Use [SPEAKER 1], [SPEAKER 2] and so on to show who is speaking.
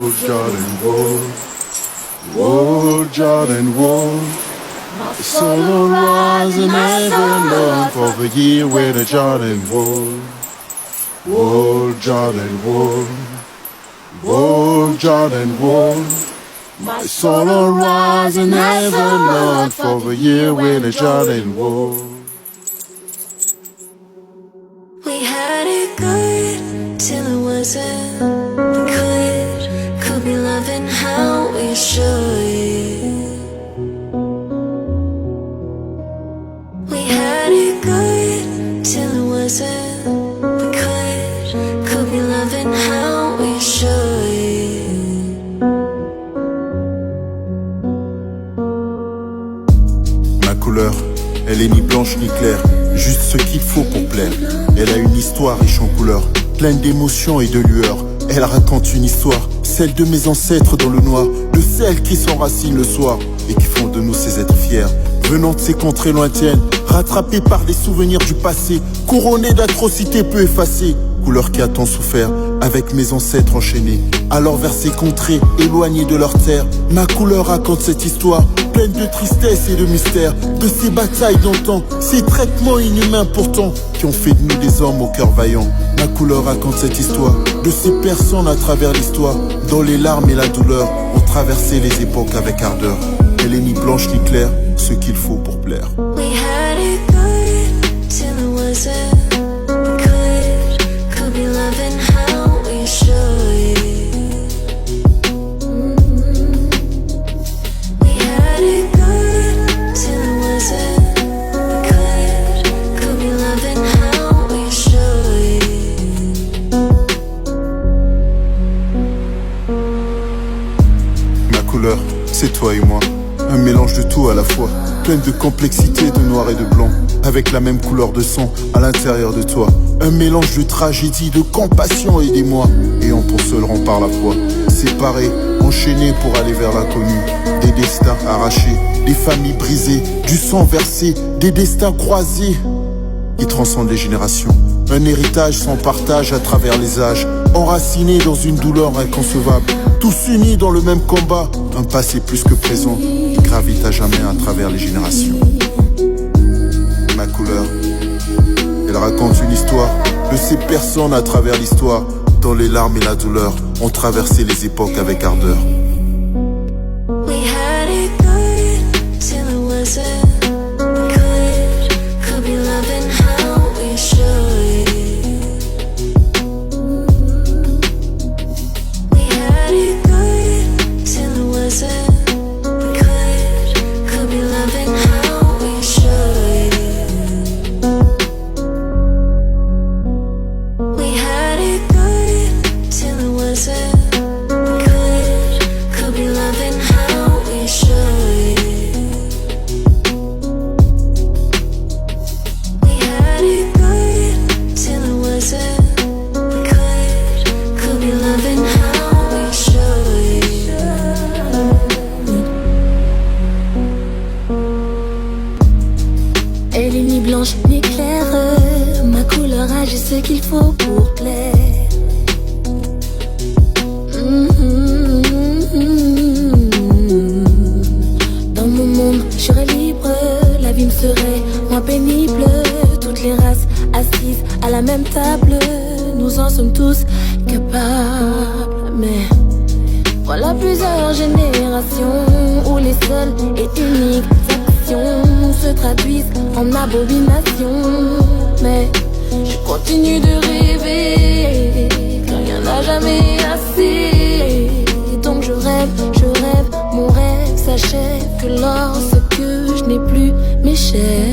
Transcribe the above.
[SPEAKER 1] Jordan Wall, Wall, Jordan Wall. My soul will rise and never learn for the year with a Jordan Wall, Wall, Jordan Wall, Wall, Jordan Wall. My soul will rise and never learn for the year with a Jordan Wall.
[SPEAKER 2] We had it good till it wasn't. Could be loving how we should. We had it good till it wasn't. Could be loving how we should.
[SPEAKER 1] Ma couleur, elle est ni blanche ni claire, juste ce qu'il faut pour plaire. Elle a une histoire riche en couleurs, pleine d'émotions et de lueurs. Elle raconte une histoire, celle de mes ancêtres dans le noir, de celles qui s'enracinent le soir et qui font de nous ces êtres fiers. Venant de ces contrées lointaines, rattrapés par des souvenirs du passé, couronnés d'atrocités peu effacées. Couleur qui a tant souffert, avec mes ancêtres enchaînés. Alors vers ces contrées, éloignés de leur terre, ma couleur raconte cette histoire, pleine de tristesse et de mystère, de ces batailles d'antan, ces traitements inhumains pourtant, qui ont fait de nous des hommes au cœur vaillant. Ma couleur raconte cette histoire, de ces personnes à travers l'histoire, dont les larmes et la douleur ont traversé les époques avec ardeur. Elle est ni blanche ni claire, ce qu'il faut pour plaire.
[SPEAKER 2] We had it good till it wasn't. Could be loving how we should. We had it good till it wasn't. Could be loving how we should.
[SPEAKER 1] Ma couleur, c'est toi et moi, un mélange de tout à la fois, pleine de complexité, de noir et de blanc, avec la même couleur de sang à l'intérieur de toi. Un mélange de tragédie, de compassion et d'émoi, ayant pour seul rempart la foi. Séparés, enchaînés pour aller vers l'inconnu, des destins arrachés, des familles brisées, du sang versé, des destins croisés qui transcendent les générations. Un héritage sans partage à travers les âges, enracinés dans une douleur inconcevable, tous unis dans le même combat, un passé plus que présent, qui gravite à jamais à travers les générations. Ma couleur, elle raconte une histoire de ces personnes à travers l'histoire, dont les larmes et la douleur ont traversé les époques avec ardeur.
[SPEAKER 2] We had it good till it wasn't. Could be loving how we should. We had it good till it wasn't. Could be loving how we should. We had it good till it wasn't. Could be loving how we should. We had it good till it wasn't. Could be loving how we should. Elle est ni blanche ni claire, ma couleur agit ce qu'il faut pour plaire. Dans mon monde, je serais libre, la vie me serait moins pénible. Toutes les races assises à la même table, nous en sommes tous capables. Mais voilà plusieurs générations où les seules et uniques actions se traduisent en abomination. Mais je continue de rêver, car rien n'a jamais assez. Donc je rêve, mon rêve s'achève que lorsque je n'ai plus mes chairs.